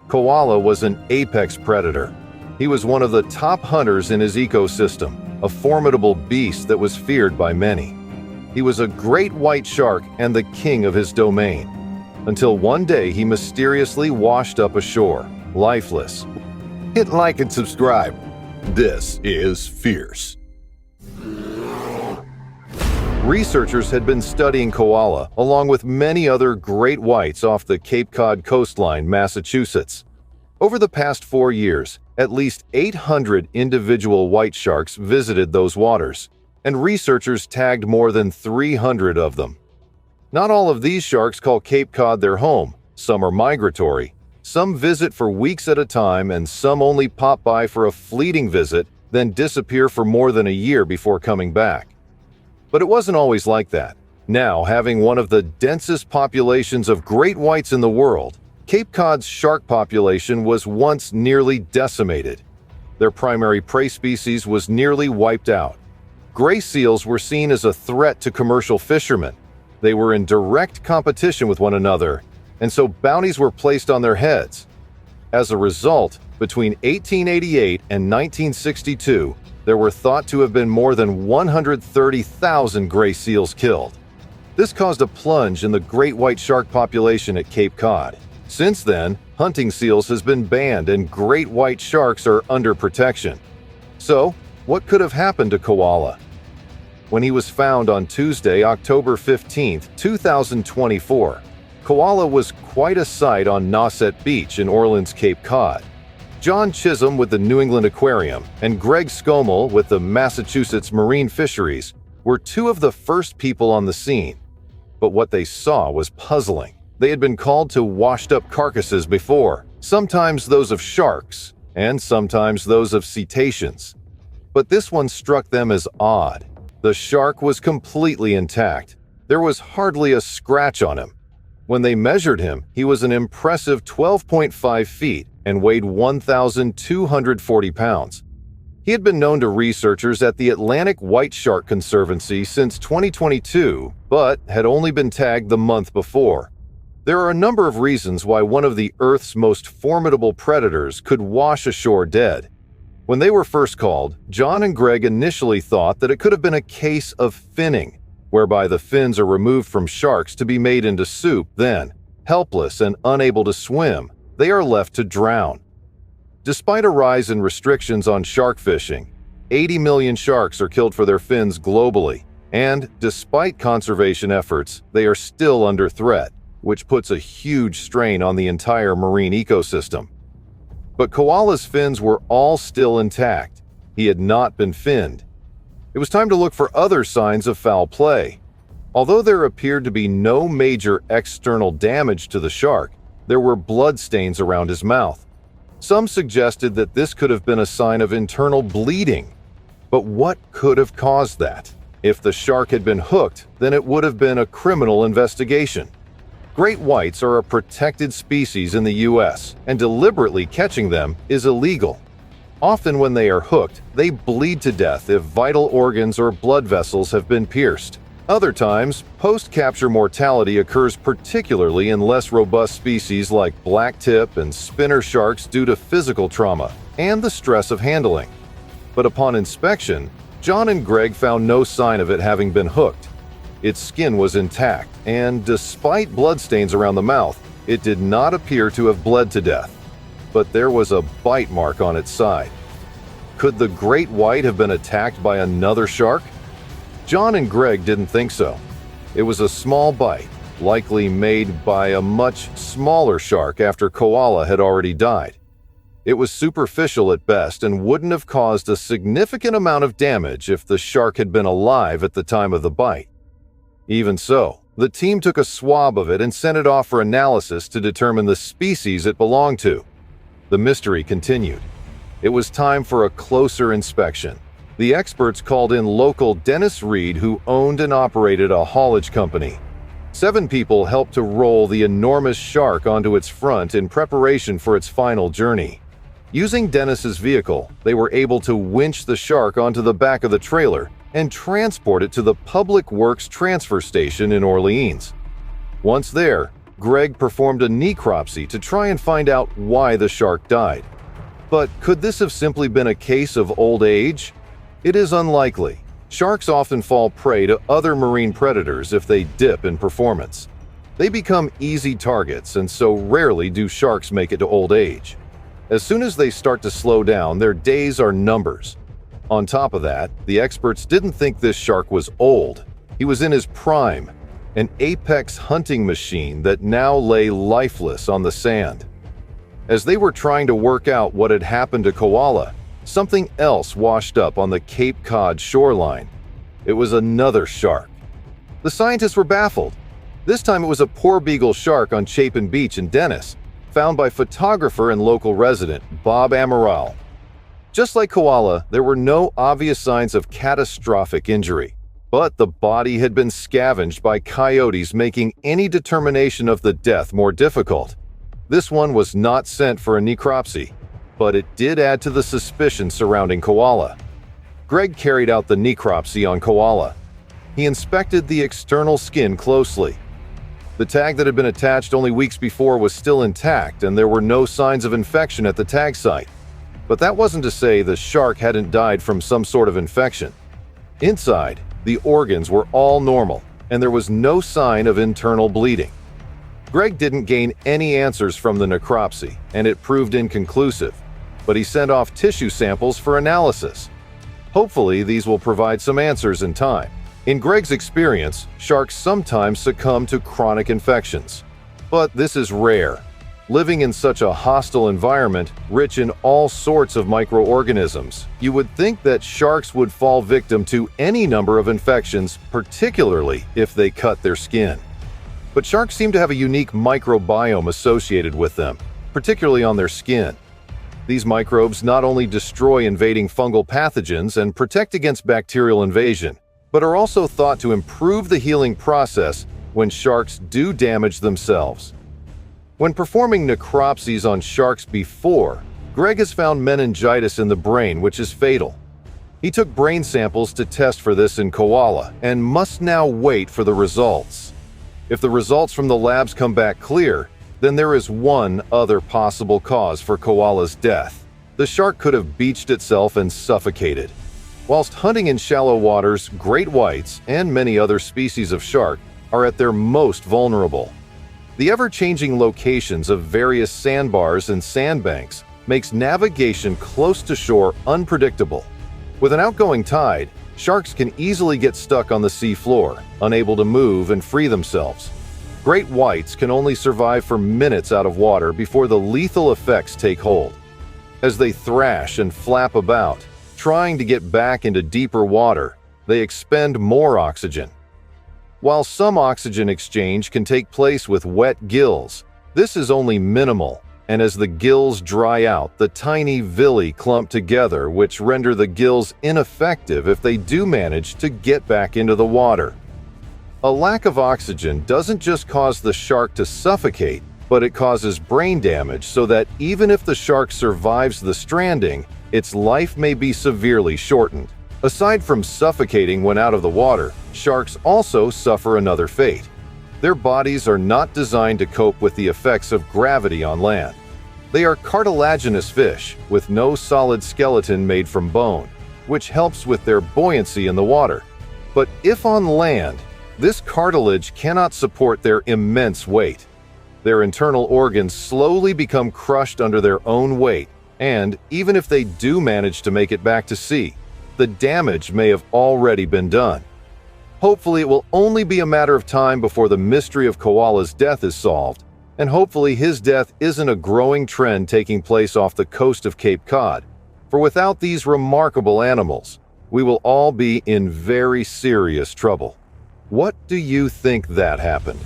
Koala was an apex predator. He was one of the top hunters in his ecosystem, a formidable beast that was feared by many. He was a great white shark and the king of his domain, until one day he mysteriously washed up ashore, lifeless. Hit like and subscribe. This is Fierce. Researchers had been studying koala along with many other great whites off the Cape Cod coastline, Massachusetts. Over the past 4 years, at least 800 individual white sharks visited those waters, and researchers tagged more than 300 of them. Not all of these sharks call Cape Cod their home. Some are migratory. Some visit for weeks at a time, and some only pop by for a fleeting visit, then disappear for more than a year before coming back. But it wasn't always like that. Now, having one of the densest populations of great whites in the world, Cape Cod's shark population was once nearly decimated. Their primary prey species was nearly wiped out. Gray seals were seen as a threat to commercial fishermen. They were in direct competition with one another, and so bounties were placed on their heads. As a result, between 1888 and 1962, there were thought to have been more than 130,000 gray seals killed. This caused a plunge in the great white shark population at Cape Cod. Since then, hunting seals has been banned and great white sharks are under protection. So, what could have happened to Koala? When he was found on Tuesday, October 15, 2024, Koala was quite a sight on Nauset Beach in Orleans, Cape Cod. John Chisholm with the New England Aquarium and Greg Skomel with the Massachusetts Marine Fisheries were two of the first people on the scene. But what they saw was puzzling. They had been called to washed-up carcasses before, sometimes those of sharks, and sometimes those of cetaceans. But this one struck them as odd. The shark was completely intact. There was hardly a scratch on him. When they measured him, he was an impressive 12.5 feet and weighed 1,240 pounds. He had been known to researchers at the Atlantic White Shark Conservancy since 2022, but had only been tagged the month before. There are a number of reasons why one of the Earth's most formidable predators could wash ashore dead. When they were first called, John and Greg initially thought that it could have been a case of finning, whereby the fins are removed from sharks to be made into soup, then, helpless and unable to swim, they are left to drown. Despite a rise in restrictions on shark fishing, 80 million sharks are killed for their fins globally, and despite conservation efforts, they are still under threat, which puts a huge strain on the entire marine ecosystem. But Koala's fins were all still intact. He had not been finned. It was time to look for other signs of foul play. Although there appeared to be no major external damage to the shark, there were blood stains around his mouth. Some suggested that this could have been a sign of internal bleeding. But what could have caused that? If the shark had been hooked, then it would have been a criminal investigation. Great whites are a protected species in the U.S., and deliberately catching them is illegal. Often when they are hooked, they bleed to death if vital organs or blood vessels have been pierced. Other times, post-capture mortality occurs particularly in less robust species like blacktip and spinner sharks due to physical trauma and the stress of handling. But upon inspection, John and Greg found no sign of it having been hooked. Its skin was intact, and despite bloodstains around the mouth, it did not appear to have bled to death. But there was a bite mark on its side. Could the great white have been attacked by another shark? John and Greg didn't think so. It was a small bite, likely made by a much smaller shark after Koala had already died. It was superficial at best and wouldn't have caused a significant amount of damage if the shark had been alive at the time of the bite. Even so, the team took a swab of it and sent it off for analysis to determine the species it belonged to. The mystery continued. It was time for a closer inspection. The experts called in local Dennis Reed, who owned and operated a haulage company. 7 people helped to roll the enormous shark onto its front in preparation for its final journey. Using Dennis's vehicle, they were able to winch the shark onto the back of the trailer and transport it to the Public Works transfer station in Orleans. Once there, Greg performed a necropsy to try and find out why the shark died. But could this have simply been a case of old age? It is unlikely. Sharks often fall prey to other marine predators if they dip in performance. They become easy targets, and so rarely do sharks make it to old age. As soon as they start to slow down, their days are numbers. On top of that, the experts didn't think this shark was old. He was in his prime, an apex hunting machine that now lay lifeless on the sand. As they were trying to work out what had happened to Koala, something else washed up on the Cape Cod shoreline. It was another shark. The scientists were baffled. This time it was a porbeagle shark on Chapin Beach in Dennis, found by photographer and local resident Bob Amaral. Just like Koala, there were no obvious signs of catastrophic injury, but the body had been scavenged by coyotes, making any determination of the death more difficult. This one was not sent for a necropsy, but it did add to the suspicion surrounding Koala. Greg carried out the necropsy on Koala. He inspected the external skin closely. The tag that had been attached only weeks before was still intact, and there were no signs of infection at the tag site. But that wasn't to say the shark hadn't died from some sort of infection. Inside, the organs were all normal, and there was no sign of internal bleeding. Greg didn't gain any answers from the necropsy, and it proved inconclusive, but he sent off tissue samples for analysis. Hopefully, these will provide some answers in time. In Greg's experience, sharks sometimes succumb to chronic infections, but this is rare. Living in such a hostile environment, rich in all sorts of microorganisms, you would think that sharks would fall victim to any number of infections, particularly if they cut their skin. But sharks seem to have a unique microbiome associated with them, particularly on their skin. These microbes not only destroy invading fungal pathogens and protect against bacterial invasion, but are also thought to improve the healing process when sharks do damage themselves. When performing necropsies on sharks before, Greg has found meningitis in the brain, which is fatal. He took brain samples to test for this in Koala and must now wait for the results. If the results from the labs come back clear, then there is one other possible cause for Koala's death. The shark could have beached itself and suffocated. Whilst hunting in shallow waters, great whites and many other species of shark are at their most vulnerable. The ever-changing locations of various sandbars and sandbanks makes navigation close to shore unpredictable. With an outgoing tide, sharks can easily get stuck on the sea floor, unable to move and free themselves. Great whites can only survive for minutes out of water before the lethal effects take hold. As they thrash and flap about, trying to get back into deeper water, they expend more oxygen. While some oxygen exchange can take place with wet gills, this is only minimal, and as the gills dry out, the tiny villi clump together, which render the gills ineffective if they do manage to get back into the water. A lack of oxygen doesn't just cause the shark to suffocate, but it causes brain damage so that even if the shark survives the stranding, its life may be severely shortened. Aside from suffocating when out of the water, sharks also suffer another fate. Their bodies are not designed to cope with the effects of gravity on land. They are cartilaginous fish with no solid skeleton made from bone, which helps with their buoyancy in the water. But if on land, this cartilage cannot support their immense weight. Their internal organs slowly become crushed under their own weight, and even if they do manage to make it back to sea, the damage may have already been done. Hopefully, it will only be a matter of time before the mystery of Koala's death is solved, and hopefully his death isn't a growing trend taking place off the coast of Cape Cod, for without these remarkable animals, we will all be in very serious trouble. What do you think that happened?